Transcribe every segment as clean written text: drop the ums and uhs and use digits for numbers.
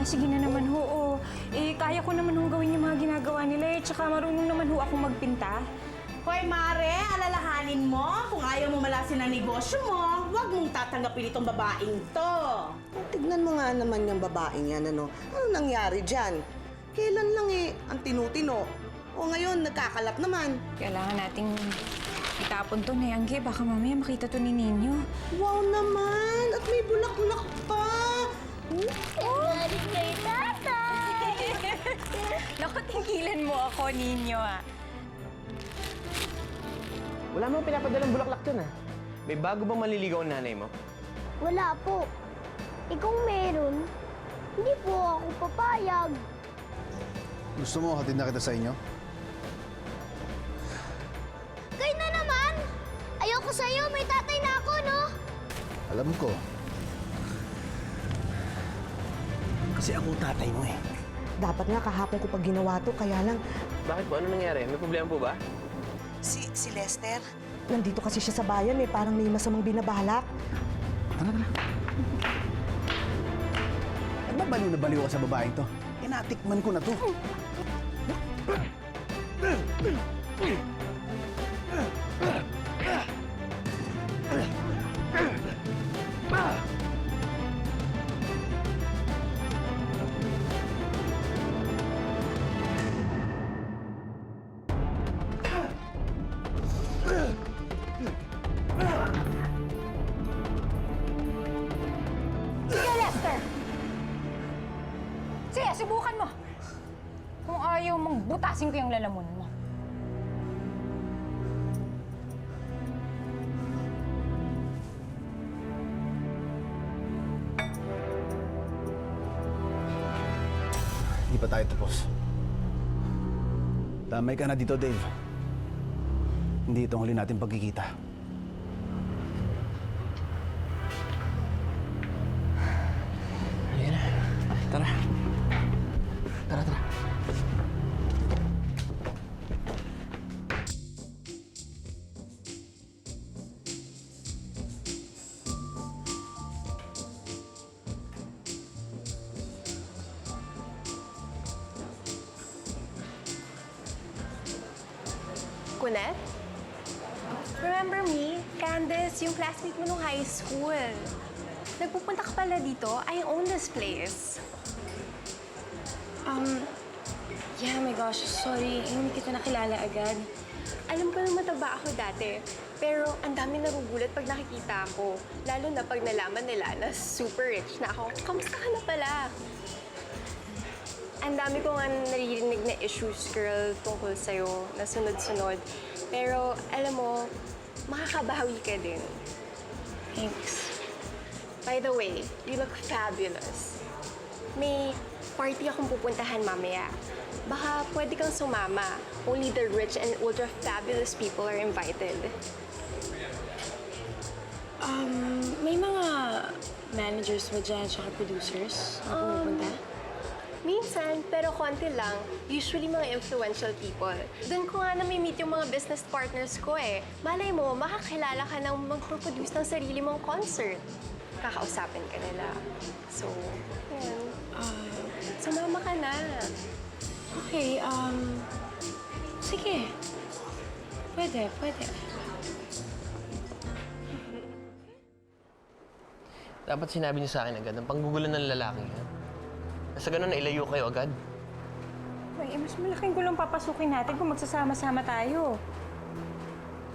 sige na naman ho. Kaya ko naman hong gawin yung mga ginagawa nila eh. Tsaka marunong naman ho akong magpinta. Hoy, Mare, alalahanin mo. Kung ayaw mo malasin ang negosyo mo, huwag mong tatanggapin itong babaeng to. Tignan mo nga naman yung babaeng yan, ano? Ano nangyari dyan? Kailan lang ang tinutino? O ngayon, nagkakalat naman. Kailangan nating itapon to na Yangge. Baka mamaya makita to ni Ninyo. Wow naman! At may bulaklak pa! Galing kay tatay! Naku, tigilan mo ako, Ninyo ah. Wala mo pinapadalang bulaklak dun ah. May bago bang maliligaw ang nanay mo? Wala po. Kung meron, hindi po ako papayag. Gusto mo hatid na kita sa inyo? Kayo na naman! Ayoko sa'yo, may tatay na ako, no? Alam ko. Kasi ako tatay mo eh. Dapat nga kahapon ko pag ginawa to, kaya lang Bakit po? Ano nangyari? May problema po ba? si Lester, nandito kasi siya sa bayan eh, parang may masamang binabalak. Tara, tara. Baliw na baliw ka sa babaeng to. Natikman ko na to. Sige, Lester! Sige, subukan mo. Kung ayaw mong butasin ko yung lalamun mo. Hindi pa tayo tapos. Damay ka na dito, Dave. Hindi itong huli natin pagkikita. Ayan na. Tara. Tara, tara. Kunet? Remember me? Candace, yung classmate mo nung high school. Nagpupunta ka pala dito. I own this place. Yeah, my gosh, sorry. Hindi kita nakilala agad. Alam ko na mataba ako dati. Pero ang dami nagugulat pag nakikita ako. Lalo na pag nalaman nila na super rich na ako. Kamusta ka na pala? Ang dami ko nga naririnig na issues, girl, tungkol sa'yo, na sunod-sunod. Pero, alam mo, makakabawi ka din. Thanks. By the way, you look fabulous. May party akong pupuntahan mamaya. Baka pwede kang sumama. Only the rich and ultra-fabulous people are invited. May mga managers ba dyan, tsaka producers na pumupunta? Minsan, pero konti lang. Usually mga influential people. Doon ko nga nami-meet yung mga business partners ko eh. Malay mo, makakilala ka ng magproduce ng sarili mong concert. Kakausapin ka nila. So, yan. Sumama ka na. Okay, sige. Pwede. Dapat sinabi niyo sa akin agad ang panggugulo ng lalaki yan. Sa ganun, nailayo kayo agad. Mas malaking gulong papasukin natin kung magsasama-sama tayo.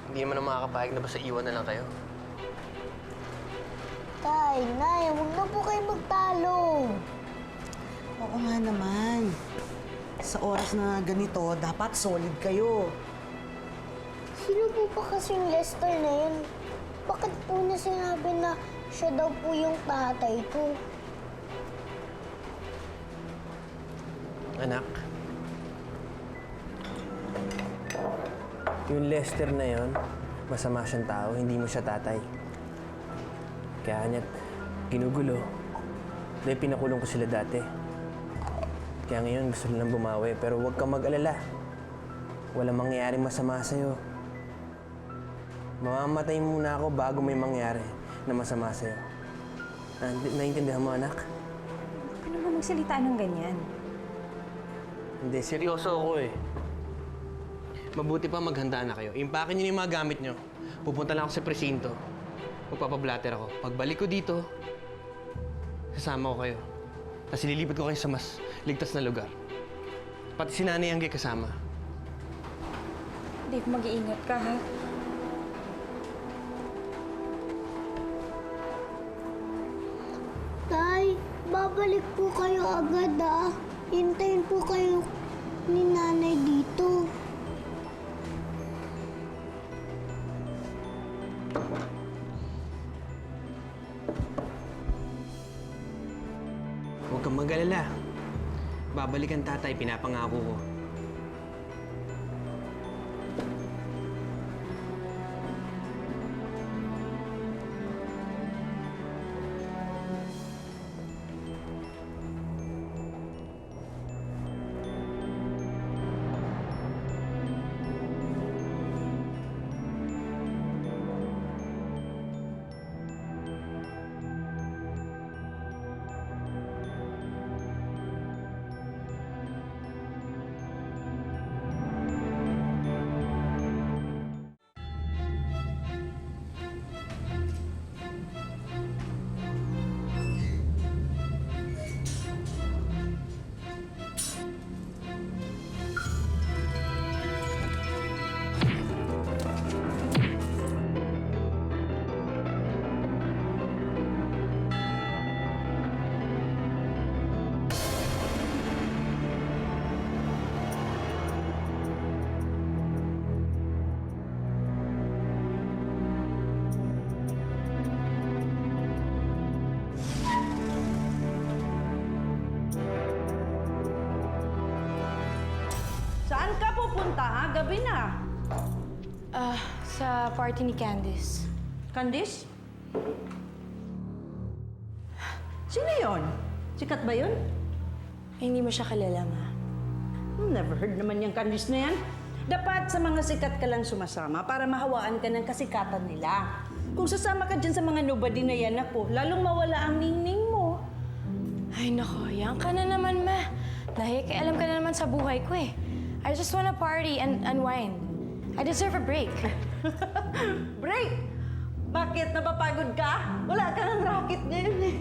Hindi naman ang makakapayag na basta iwan na lang kayo. Tay, Nay, huwag na po kayo magtalo. Oo nga naman. Sa oras na ganito, dapat solid kayo. Sino po pa kasing Lester na yun? Bakit po na sinabi na siya daw po yung tatay ko? Anak, yung Lester na yon, masama siyang tao, hindi mo siya tatay. Kaya niya ginugulo. Dahil pinakulong ko sila dati. Kaya ngayon gusto nilang bumawi, pero huwag kang mag-alala. Walang mangyayaring masama sa'yo. Mamamatay muna ako bago may mangyari na masama sa'yo. Naiintindihan mo, anak? Huwag ka naman magsalita ng ganyan. Hindi, seryoso ako eh. Mabuti pa maghanda na kayo. Impake niyo yung mga gamit niyo. Pupunta lang ako sa presinto. Magpapablatter ako. Pagbalik ko dito, sasama ko kayo. Tapos ililipat ko kayo sa mas ligtas na lugar. Pati si Nanay Angge kasama. Dave, mag-iingat ka, ha? Tay, babalik po kayo agad ah. Hintayin po kayo ni nanay dito. Huwag kang mag-alala. Babalik ang tatay, pinapangako ko. Saan ka pupunta, ha? Gabi na. Sa party ni Candice. Candice? Sino yon? Sikat ba yun? Hindi mo siya kilala, ma. Never heard naman yung Candice na yan. Dapat sa mga sikat ka lang sumasama para mahawaan ka ng kasikatan nila. Kung sasama ka dyan sa mga nobody na yan, ako, lalong mawala ang ningning mo. Ay, nako. Yan ka na naman, ma. Alam ka na naman sa buhay ko eh. I just wanna party and unwind. I deserve a break. Break! Bakit? Napapagod ka? Wala ka ng racket ngayon eh.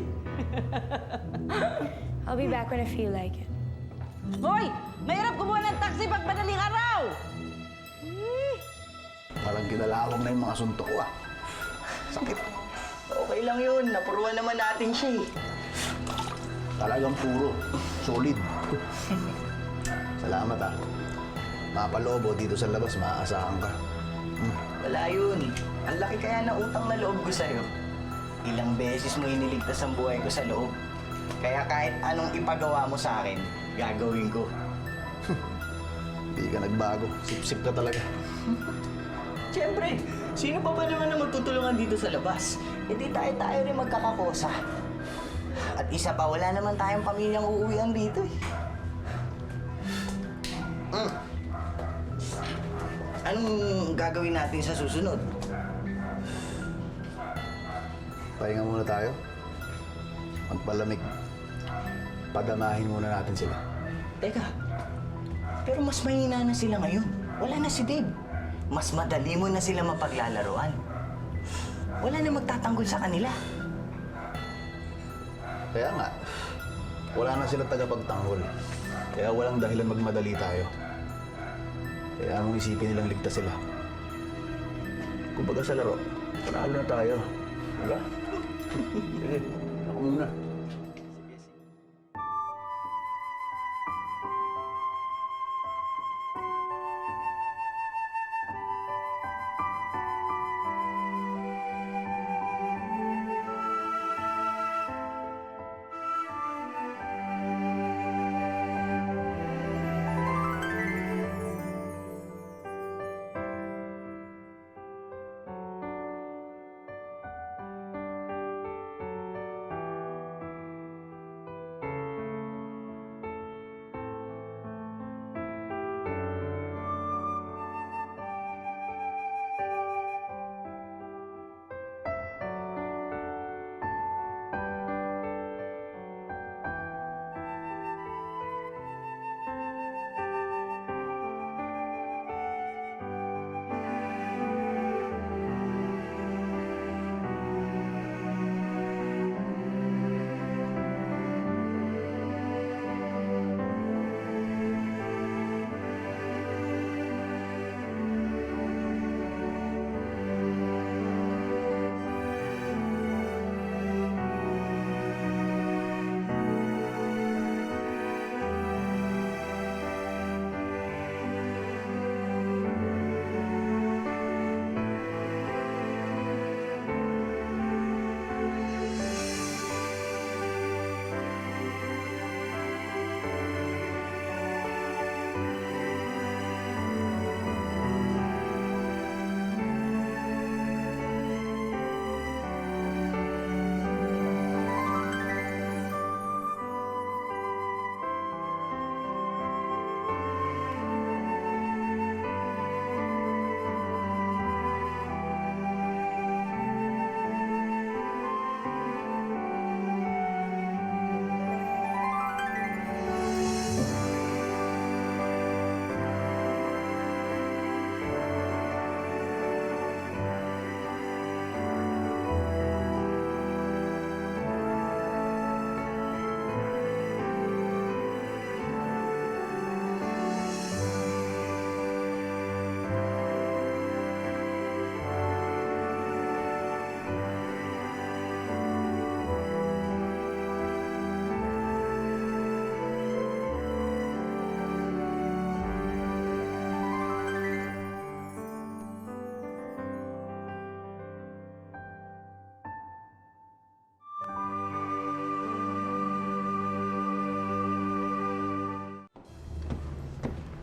I'll be back when I feel like it. Hoy! Mahirap kumuha ng taxi pag madaling araw! Parang kinalawang na yung mga suntok ko ah. Sakit. Okay lang yun. Napuruan naman natin siya eh. Talagang puro. Solid. Salamat ah. Mapalobo dito sa labas, maaasahan ka. Wala yun. Ang laki kaya na utang na loob ko sa'yo. Ilang beses mo iniligtas ang buhay ko sa loob. Kaya kahit anong ipagawa mo sa akin, gagawin ko. Hindi ka nagbago. Sip-sip ka talaga. Siyempre, sino pa ba naman na magtutulungan dito sa labas? Hindi tayo rin magkakakosa. At isa pa, wala naman tayong pamilyang uuwian dito eh. Anong gagawin natin sa susunod? Pahinga muna tayo. Magpalamig. Padamahin muna natin sila. Teka, pero mas mahina na sila ngayon. Wala na si Dave. Mas madali mo na sila mapaglalaroan. Wala na magtatanggol sa kanila. Kaya nga, wala na silang tagapagtanggol. Kaya walang dahilan magmadali tayo. Kaya anong isipin nilang ligtas sila. Kumbaga sa laro, panalo na tayo. Diba? Sige, ako muna.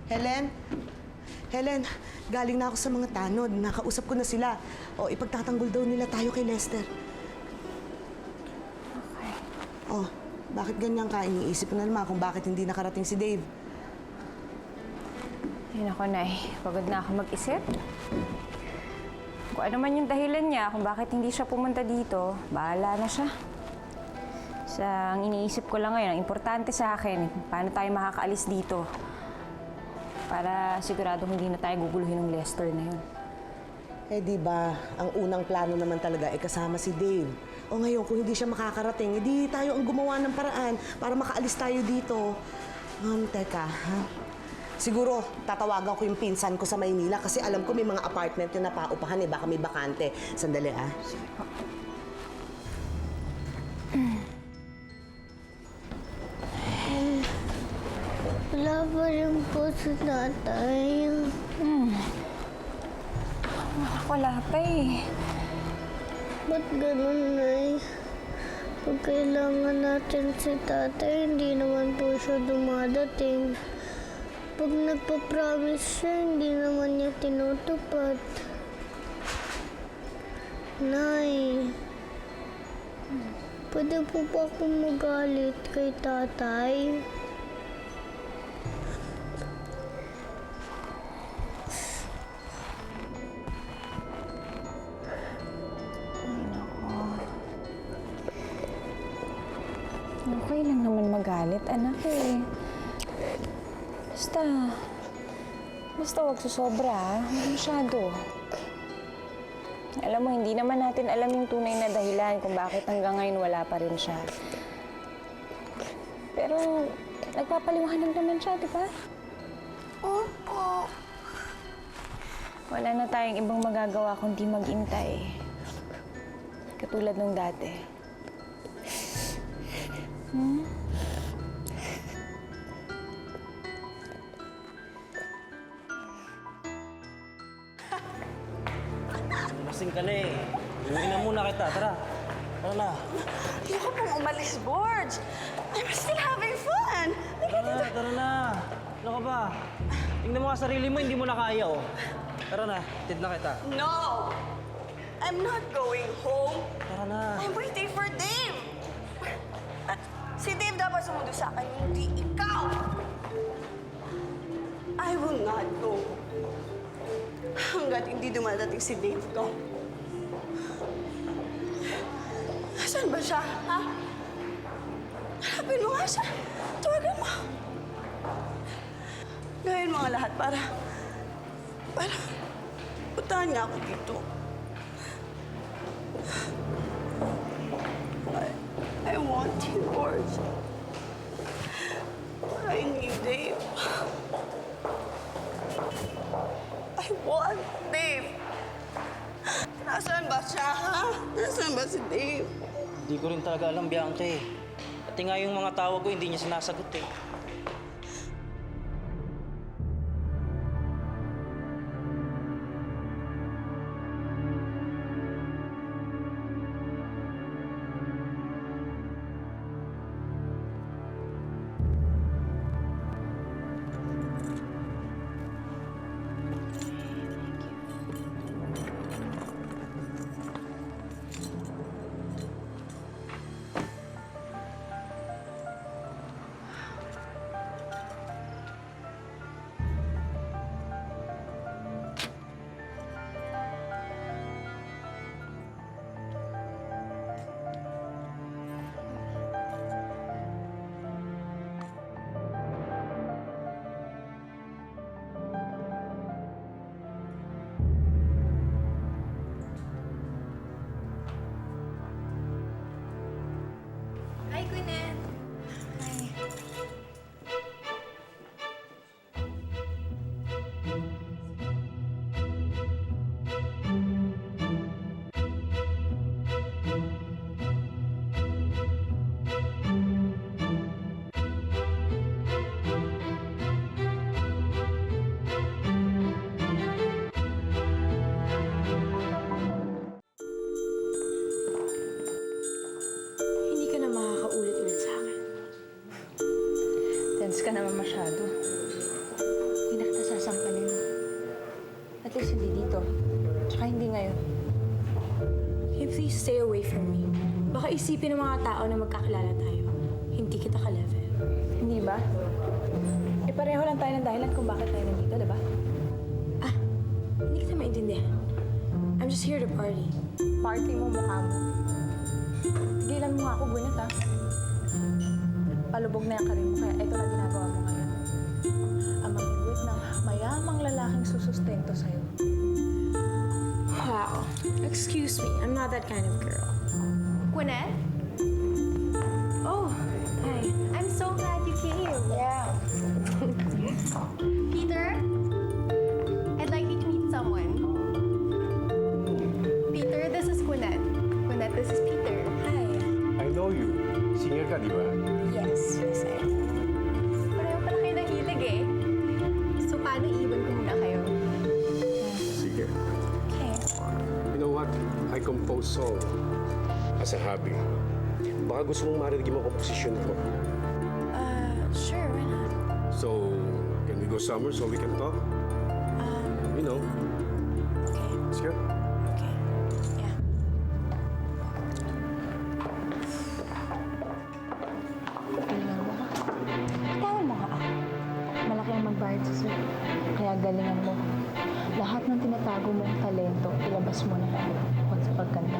Helen? Helen, galing na ako sa mga tanod. Nakausap ko na sila. O, ipagtatanggol daw nila tayo kay Lester. Okay. Oh, bakit ganyan ka? Iniisip mo na naman kung bakit hindi nakarating si Dave. Ay, naku, Nay. Pagod na ako mag-isip. Kung ano man yung dahilan niya kung bakit hindi siya pumunta dito, bahala na siya. Ang iniisip ko lang ngayon, ang importante sa akin, paano tayo makakaalis dito. Para siguradong hindi na tayo guguluhin ng Lester na yun. Eh di ba, ang unang plano naman talaga ay kasama si Dave. O ngayon, kung hindi siya makakarating, edi tayo ang gumawa ng paraan para makaalis tayo dito. Teka, ha? Siguro, tatawagan ko yung pinsan ko sa Maynila kasi alam ko may mga apartment yun na paupahan eh. Baka may bakante. Sandali, ha? Wala pa rin po si tatay. Wala pa eh. Ba't ganun, Nay? Pag kailangan natin si tatay, hindi naman po siya dumadating. Pag nagpa-promise siya, hindi naman niya tinutupad. Nay, pwede po ba akong magalit kay tatay? Okay lang naman magalit, anak eh. Basta wag susobra, ha? Huwag masyado. Alam mo, hindi naman natin alam yung tunay na dahilan kung bakit hanggang ngayon wala pa rin siya. Pero, nagpapaliwanag naman siya, di ba? Opo. Wala na tayong ibang magagawa kundi mag-intay. Katulad nung dati. Lasing ka na eh. Uwi na muna kita. Tara. Tara na. Ayoko pong umalis, Borge. I'm still having fun. Tara na. Ano ka ba? Tingnan mo nga sarili mo, hindi mo na kaya oh. Tara na. Tid na kita. No! I'm not going home. Tara na. I'm waiting for Dave. At si Dave dapat sumundo sa akin, hindi ikaw. I will not go. Hanggat hindi dumadating si Dave ko. Nasaan ba siya, ha? Hanapin mo nga siya. Tawagan mo. Gawin mo nga lahat para puntahan niya ako dito. I want you, Borge. I need Dave. I want Dave. Nasaan ba siya, ha? Nasaan ba si Dave? Hindi ko rin talaga alam, Bianca eh. Pati nga yung mga tawag ko, hindi niya sinasagot eh. Hi, Gwyneth. Hindi ka na makakaulit-ulit sa akin. Tense ka naman masyado. Hindi na Please stay away from me. Baka isipin ng mga tao na magkakilala tayo. Hindi kita ka-level. Hindi ba? Eh, pareho lang tayo ng dahilan kung bakit tayo nandito, diba? Ah, hindi kita maintindihan. I'm just here to party. Party mo, mukha mo. Gilan mo nga ako, Gwyneth, ah. Palubog na yung karin mo, kaya ito lang ginagawa mo ngayon. Ang mamigwit ng mayamang lalaking susustento sa'yo. Wow. Excuse me, I'm not that kind of girl. Gwyneth, Oh, hi. I'm so glad you came. Yeah. Peter, I'd like you to meet someone. Peter, this is Gwyneth. Gwyneth, this is Peter. Hi. I know you. Singer ka, di ba? Yes, yes, I am. Pareho pala kayo ng hilig eh. So, paano iwan ko muna kayo? Sige. Okay. You know what? I compose song as a hobby. Baka gusto mong marinig yung mga komposisyon ko. Sure, why not? So, can we go somewhere so we can talk? You know. Okay. Let's go. Okay. Yeah. Tama mo nga ako. Malaki ang magbayad sa sir. Kaya galingan mo. Lahat ng tinatago mong talento, ilabas mo na lang tungkol sa pagkanta.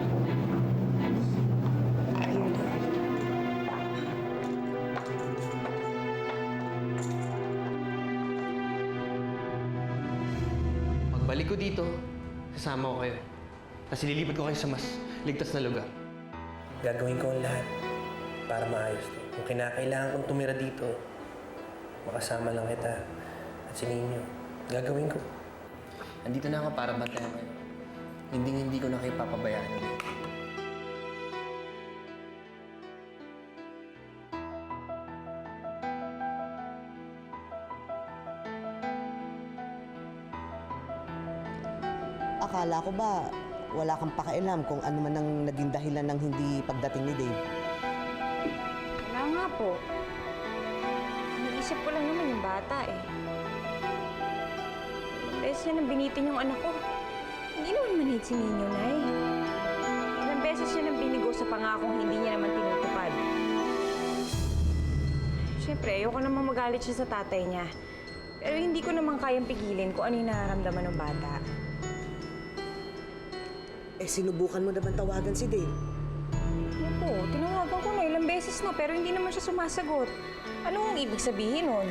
Pagbalik ko dito, sasama ko kayo. Tapos ililipat ko kayo sa mas ligtas na lugar. Gagawin ko ang lahat para maayos to. Kung kinakailangan kong tumira dito, makasama lang kita at si Ninyo. Gagawin ko. Andito na ako para bantayan kayo. Hindi ko na kayo papabayaan. Akala ko ba wala kang pakialam kung ano man ang naging dahilan ng hindi pagdating ni Dave? Wala nga po. Naisip ko lang naman yung bata eh. Beses niya nang binitin yung anak ko. Hindi naman manhid si Ninyo, Nay. Ilang beses siya nang binigo sa pangakong hindi niya naman tinutupad. Siyempre, ayoko namang magalit siya sa tatay niya. Pero hindi ko naman kayang pigilin kung ano yung nararamdaman ng bata. Eh, sinubukan mo naman tawagan si Dave. Ano po, tinawagan ko na ilang beses na pero hindi naman siya sumasagot. Anong ibig sabihin nun?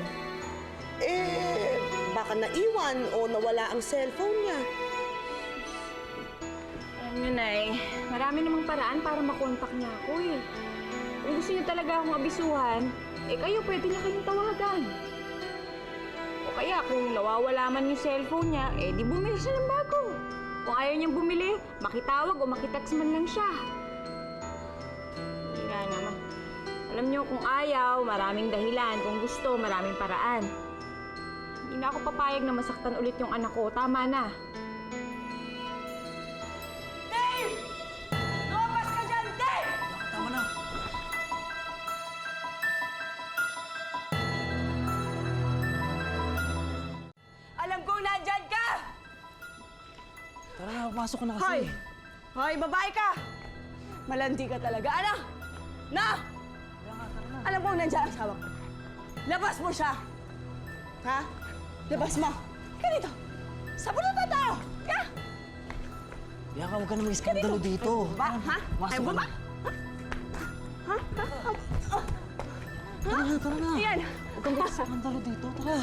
Eh, baka naiwan o nawala ang cellphone niya. Alam niyo, Nay, marami namang paraan para makontak niya ako eh. Kung gusto niyo talaga akong abisuhan, eh kayo pwede niya kayong tawagan. O kaya kung nawawala man yung cellphone niya, eh di bumili siya ng bago. Kung ayaw niyang bumili, makitawag o makitext man lang siya. Hindi nga naman. Alam niyo, kung ayaw, maraming dahilan. Kung gusto, maraming paraan. Hindi na ako papayag na masaktan ulit yung anak ko. Tama na. Tama na. Alam kong nandyan ka! Tara na, pasok ka na kasi. Hoy! Hoy, babae ka! Malandi ka talaga, ano? Na! Alam kong nandyan ang asawa ko. Labas mo siya! Ha? Labas mo! Ganito! Sabunan na tayo! Ka! Bianca, huwag ka na may iskandalo dito. Ba? Ha? Ayaw mo ba? Ha? Tara na, tara na. Yan! Huwag kang may iskandalo dito, tara.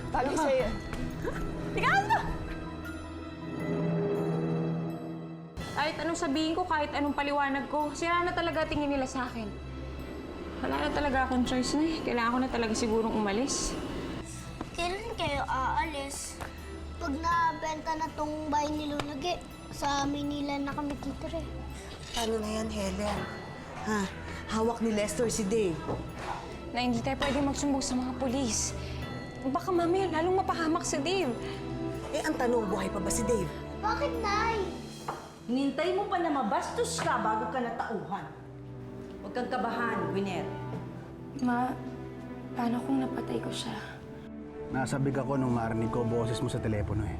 Bagay sa'yo. Tigaan mo! Kahit anong sabihin ko, kahit anong paliwanag ko, sira na talaga tingin nila sa akin. Wala na talaga akong choice na eh. Kailangan ko na talaga sigurong umalis. Kailan kayo aalis? Pag nabenta na tong bahay ni Lulagi, sa Manila na kami titira. Paano na yan, Helen? Ha? Hawak ni Lester si Dave. Na hindi tayo pwede magsumbong sa mga polis. Baka mamaya lalong mapahamak si Dave. Eh, ang tanong, buhay pa ba si Dave? Bakit, Nay? Hinintay mo pa na mabastos ka bago ka natauhan. Huwag kang kabahan, Gwyneth. Ma, paano kung napatay ko siya? Nasabik ako nung marinig ko boses mo sa telepono eh.